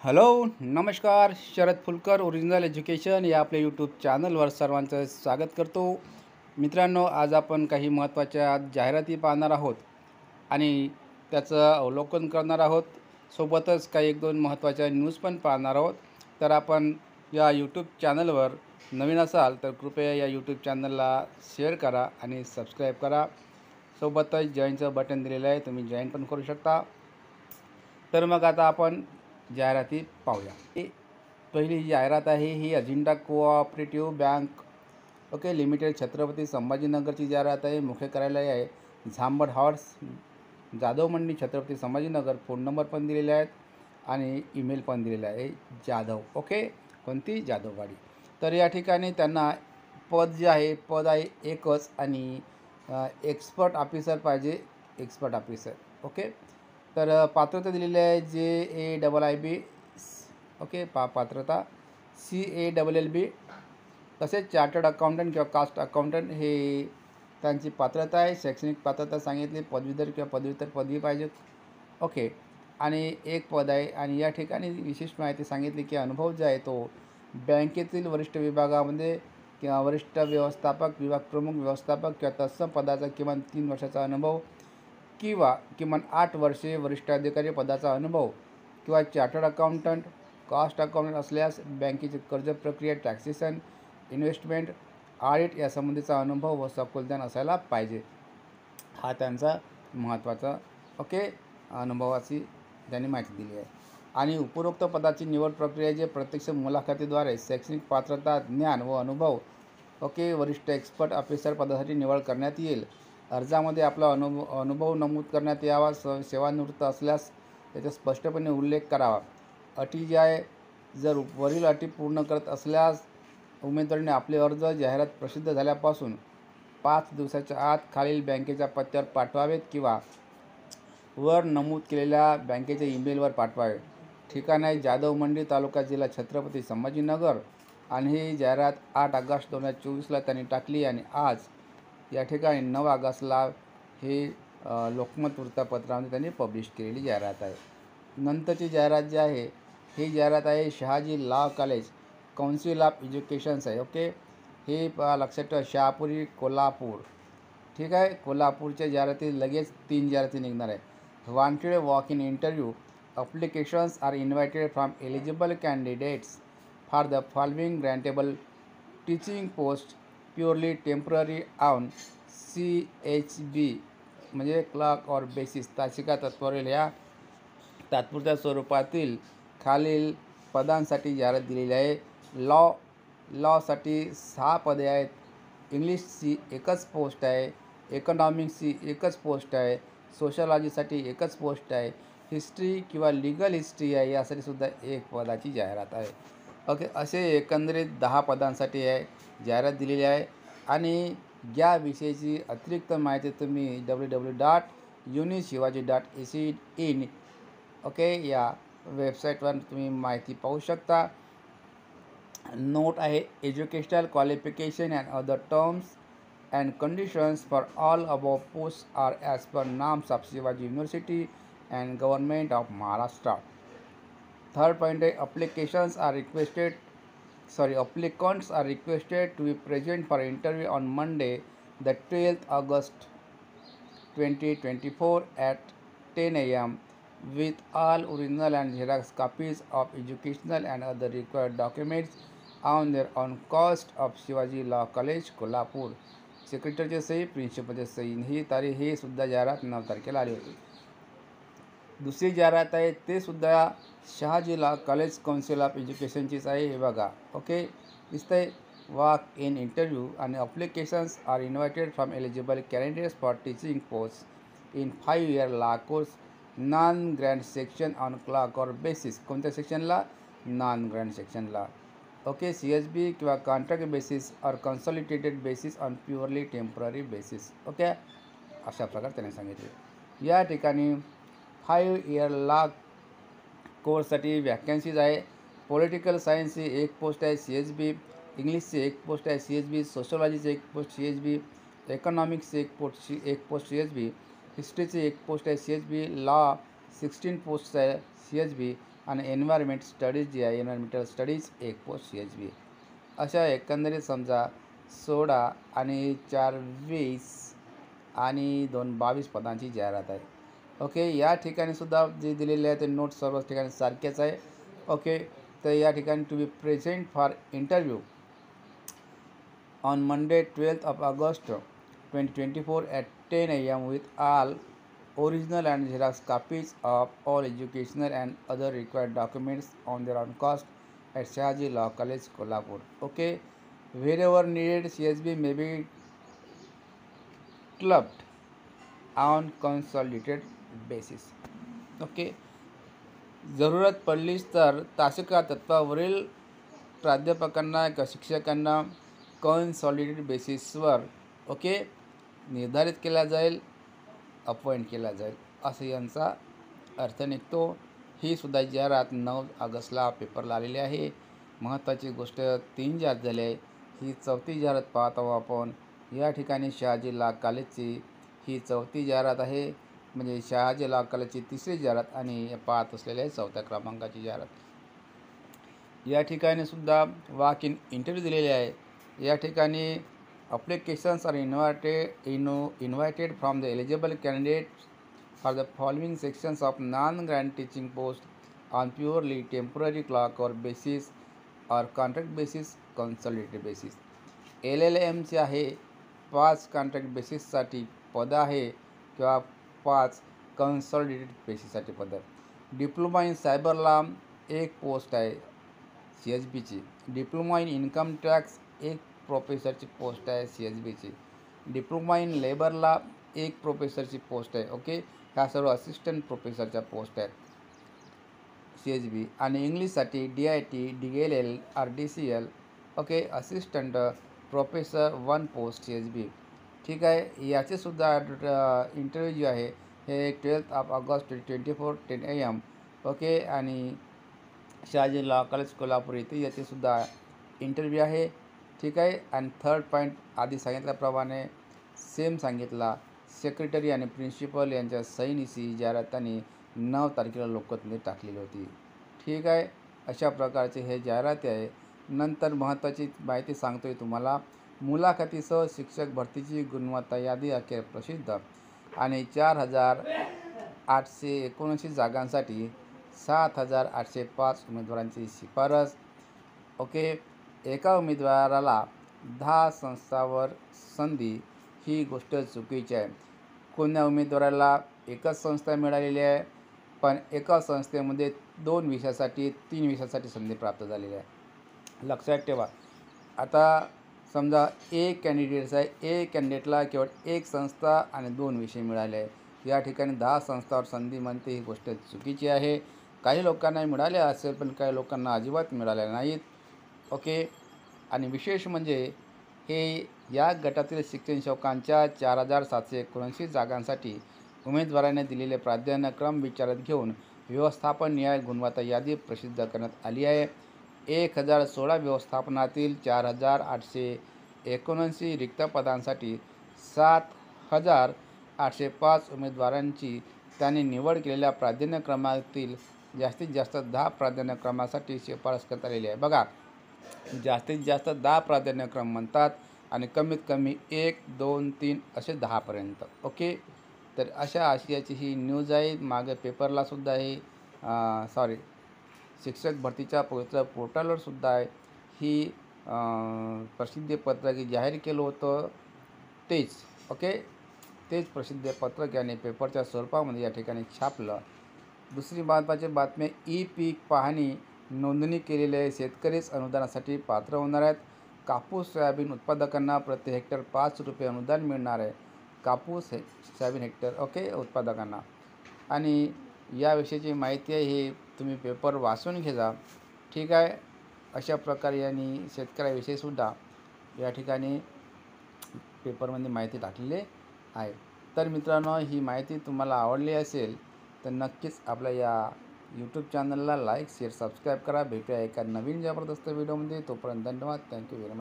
Hello, नमस्कार. Sharad Phulkar original education या आपल्या यूट्यूब चॅनलवर सर्वांचं स्वागत करतो. मित्रांनो, आज आपण काही महत्त्वाच्या जाहिराती पाहणार आहोत आणि त्याचं अवलोकन करणार आहोत. सोबतच काही एक दोन महत्त्वाच्या न्यूज पण पाहणार आहोत. तर आपण या यूट्यूब चॅनलवर नवीन असाल तर कृपया या यूट्यूब चॅनलला शेअर करा आणि सबस्क्राईब करा. सोबतच जॉईनचं बटन दिलेलं आहे, तुम्ही जॉईन पण करू शकता. तर मग आता आपण जाहिराती पाहूया. पहिली जाहिरात आहे ही Ajanta cooperative bank limited Chhatrapati संभाजीनगरची जाहिरात आहे. मुख्य कार्यालय आहे झांबड हार्स, जाधव मंडी, छत्रपती संभाजीनगर. फोन नंबर पण दिलेले आहेत आणि ईमेल पण दिलेला आहे जाधव. कोणती जाधववाडी. तर या ठिकाणी त्यांना पद जे आहे पद आहे एकच आणि एक्सपर्ट ऑफिसर पाहिजे, एक्सपर्ट ऑफिसर. तर पात्रता दिलेली आहे JAIIB पात्रता CALLB. तसेच चार्टर्ड अकाउंटंट किंवा कास्ट अकाउंटंट हे त्यांची पात्रता आहे. शैक्षणिक पात्रता सांगितली पदवीधर किंवा पदव्युत्तर पदवी पाहिजे. आणि एक पद आहे आणि या ठिकाणी विशिष्ट माहिती सांगितली की अनुभव जो आहे तो बँकेतील वरिष्ठ विभागामध्ये किंवा वरिष्ठ व्यवस्थापक, विभाग प्रमुख, व्यवस्थापक किंवा तत्सम पदाचा किमान 3 वर्षाचा अनुभव किंवा किमान 8 वर्षे वरिष्ठ अधिकारी पदाचा अनुभव किंवा चार्टर्ड अकाउंटंट, कास्ट अकाउंटंट असल्यास बँकेची कर्ज प्रक्रिया, टॅक्सेशन, इन्व्हेस्टमेंट, ऑडिट यासंबंधीचा अनुभव व सखोल ज्ञान असायला पाहिजे. हा त्यांचा महत्त्वाचा अनुभवाची त्यांनी माहिती दिली आहे. आणि उपरोक्त पदाची निवड प्रक्रिया जे प्रत्यक्ष मुलाखतीद्वारे शैक्षणिक पात्रता, ज्ञान व अनुभव वरिष्ठ एक्सपर्ट ऑफिसर पदासाठी निवड करण्यात येईल. अर्जामध्ये आपला अनुभव नमूद करण्यात यावा. सेवानिवृत्त असल्यास त्याचा स्पष्टपणे उल्लेख करावा. अटी जी आहे, जर वरील अटी पूर्ण करत असल्यास उमेदवाराने आपले अर्ज जाहिरात प्रसिद्ध झाल्यापासून 5 दिवसाच्या आत खालील बँकेच्या पत्त्यावर पाठवावेत किंवा वर नमूद केलेल्या बँकेच्या ईमेलवर पाठवावे. ठिकाण आहे जाधव मंडी, तालुका, जिल्हा छत्रपती संभाजीनगर. आणि ही जाहिरात 8 ऑगस्ट 2024ला त्यांनी टाकली आणि आज या ठिकाणी 9 ऑगस्टला हे लोकमत वृत्तपत्रामध्ये त्यांनी पब्लिश केलेली जाहिरात आहे. नंतरची जाहिरात जी आहे ही जाहिरात आहे Shahaji law college, council of educations आहे. हे लक्षात ठेवा, शहापुरी, कोल्हापूर. ठीक आहे. कोल्हापूरच्या जाहिराती लगेच 3 जाहिराती निघणार आहे. Wanted walk in interview applications are invited from eligible candidates for the following grantable teaching post purely temporary on CHB म्हणजे क्लर्क और बेसिस, तासिका तत्वावरील ह्या तात्पुरत्या स्वरूपातील खालील पदांसाठी जाहिरात दिलेली आहे. लॉसाठी 6 पदे आहेत. इंग्लिशची एकच पोस्ट आहे. इकॉनॉमिक्सची एकच पोस्ट आहे. सोशलॉजीसाठी एकच पोस्ट आहे. हिस्ट्री किंवा लिगल हिस्ट्री आहे यासाठी सुद्धा 1 पदाची जाहिरात आहे. असे एकंदरीत 10 पदांसाठी जाहिरात दिलेली आहे. आणि या विषयीची अतिरिक्त माहिती तुम्ही www.unishivaji.ac.in या वेबसाईटवर तुम्ही माहिती पाहू शकता. नोट आहे, educational qualification and other terms and conditions for all above post are as per norms of Shivaji university and government of Maharashtra. Third point आहे, applicants are requested to be present for interview on Monday, the 12th August 2024 at 10 a.m. with all original and xerox copies of educational and other required documents on their own cost of Shivaji Law College, Kolhapur. सेक्रेटरीचे सही, प्रिन्सिपलचे सही. ही तारीख ही सुद्धा जाहिरात 9 तारखेला आली होती. दुसरी जाहिरात आहे ते सुद्धा Shahaji law college council of एज्युकेशनचीच आहे. हे बघा. दिसतंय, वॉक इन इंटरव्ह्यू आणि applications are invited from eligible candidates for teaching post in 5-year law course non grant section on clock hour basis. कोणत्या सेक्शनला? नॉन ग्रँट सेक्शनला. CHB किंवा contract basis or consolidated basis on purely temporary basis. अशा प्रकारे त्याने सांगितले. या ठिकाणी 5-year लॉ कोर्ससाठी वॅकन्सीज आहे. पॉलिटिकल सायन्सची 1 पोस्ट आहे CHB, इंग्लिशची 1 पोस्ट आहे CHB, सोशलॉजीची 1 post CHB, इकॉनॉमिक्सची 1 post CHB, हिस्ट्रीची 1 post आहे CHB, लॉ 16 पोस्ट आहे CHB आणि एन्व्हायरमेंट स्टडीज जी आहे एन्व्हायरमेंटल स्टडीज 1 पोस्ट CHB. अशा एकंदरीत समजा 16 आणि 4 20 आणि 2 22 पदांची जाहिरात आहे. ओके, या ठिकाणी सुद्धा जे दिलेले आहे ते नोट सर्व ठिकाणी सारखेच आहे. ओके, तर या ठिकाणी to be present for interview on Monday 12th of August 2024 at 10 a.m. with all original and Xerox copies of all educational and other required documents on their own cost at Shahaji Law College, Kolhapur. Okay, wherever needed, CSB may be clubbed on consolidated basis. Okay, जरूरत पडलीच तर तासिका तत्वावरील प्राध्यापकांना किंवा शिक्षकांना consolidated बेसिसवर निर्धारित केला जाईल, अपॉइंट केला जाईल, असं यांचा अर्थ निघतो. ही सुद्धा जाहिरात 9 ऑगस्टला पेपरला आलेली आहे. महत्त्वाची गोष्ट 3 जाहिरात झाली आहे. ही 4थी जाहिरात पाहत आहोत आपण. या ठिकाणी शहाजी लॉ कॉलेजची ही 4थी जाहिरात आहे, म्हणजे शहाजी लॉ कॉलेजची 3री जाहिरात आणि पाहत असलेल्या 4थ्या क्रमांकाची जाहिरात. या ठिकाणी सुद्धा वॉक इन इंटरव्ह्यू दिलेले आहे. या ठिकाणी applications are invited from the eligible candidates for the following sections of non grant teaching post on purely temporary clock और बेसिस और कॉन्ट्रॅक्ट बेसिस, कन्सॉलिडेटेड बेसिस. LLMचे आहे 5 कॉन्ट्रॅक्ट बेसिससाठी पदं आहे किंवा 5 कन्सॉलिडेटेड बेसिससाठी पदं. Diploma in cyber law 1 post आहे CHBची. डिप्लोमा इन इन्कम टॅक्स 1 प्रोफेसरची पोस्ट आहे CHBची. डिप्लोमा इन लेबर लॉ 1 प्रोफेसरची पोस्ट आहे. ओके, ह्या सर्व असिस्टंट प्रोफेसरच्या पोस्ट आहेत CHB. आणि इंग्लिशसाठी DIT, DLL, RDCL okay, assistant professor 1 post CHB. ठीक आहे, याचेसुद्धा इंटरव्ह्यू जे आहे हे 12th of August 2024 10 AM. Okay, आणि शहाजी लॉ कॉलेज कोल्हापूर येथे याचेसुद्धा इंटरव्ह्यू आहे. ठीक आहे, आणि 3rd पॉईंट आधी सांगितल्याप्रमाणे सेम सांगितला. सेक्रेटरी आणि प्रिन्सिपल यांच्या सहीनिशी जाहिरात त्यांनी 9 तारखेला लोकमतमध्ये टाकलेली होती. ठीक आहे, अशा प्रकारचे हे जाहिराती आहे. नंतर महत्त्वाची माहिती सांगतोय तुम्हाला. मुलाखतीसह शिक्षक भरतीची गुणवत्ता यादी अखेर प्रसिद्ध आणि 4,879 जागांसाठी 7,805 उमेदवारांची शिफारस. ओके, एका उमेदवाराला 10 संस्थांवर संधी, ही गोष्ट चुकीची आहे. कोण्या उमेदवाराला एकच संस्था मिळालेली आहे, पण एका संस्थेमध्ये 2 विषयासाठी 3 विषयासाठी संधी प्राप्त झालेली आहे. लक्षात ठेवा. आता समजा एक कॅन्डिडेट्स आहे, एक कॅन्डिडेटला केवळ 1 संस्था आणि 2 विषय मिळाले आहे. या ठिकाणी 10 संस्थांवर संधी म्हणते, ही गोष्ट चुकीची आहे. काही लोकांना मिळाले असेल, पण काही लोकांना अजिबात मिळाल्या नाहीत. ओके, आणि विशेष म्हणजे हे या गटातील शिक्षण सेवकांच्या 4,779 जागांसाठी उमेदवारांनी दिलेले प्राधान्यक्रम विचारात घेऊन व्यवस्थापन न्याय गुणवत्ता यादी प्रसिद्ध करण्यात आली आहे. 1,016 व्यवस्थापनातील 4,879 रिक्त पदांसाठी 7,805 उमेदवारांची त्यांनी निवड केलेल्या प्राधान्यक्रमातील जास्तीत जास्त 10 प्राधान्यक्रमासाठी शिफारस करण्यात आलेली आहे. बघा, जास्तीत जास्त 10 प्राधान्यक्रम म्हणतात आणि कमीत कमी 1, 2, 3 असे 10पर्यंत. ओके, तर अशा आशयाची ही न्यूज आहे. मागे पेपरला सुद्धा आहे, शिक्षक भरतीच्या पवित्र पोर्टलवर सुद्धा आहे. ही प्रसिद्धीपत्रक जाहीर केलं होतं तेच. ओके, तेच प्रसिद्धीपत्रक याने पेपरच्या स्वरूपामध्ये या ठिकाणी छापलं. दुसरी महत्त्वाची बातमी, ई-पीक पाहणी नोंदणी केलेले शेतकरीच अनुदानासाठी पात्र होणार आहेत. कापूस सोयाबीन उत्पादकांना प्रति हेक्टर 5 रुपये अनुदान मिळणार आहे. कापूस सोयाबीन हेक्टर ओके उत्पादकांना. आणि याविषयीची माहिती आहे, ही तुम्ही पेपर वाचून घ्या. ठीक आहे, अशा प्रकारे यांनी शेतकऱ्याविषयीसुद्धा या ठिकाणी पेपरमध्ये माहिती टाकलेली आहे. तर मित्रांनो, ही माहिती तुम्हाला आवडली असेल तर नक्कीच आपल्या या यूट्यूब चॅनलला लाईक, शेअर, सबस्क्राईब करा. भेटूया एका नवीन जबरदस्त व्हिडिओमध्ये. तोपर्यंत धन्यवाद. Thank you very much.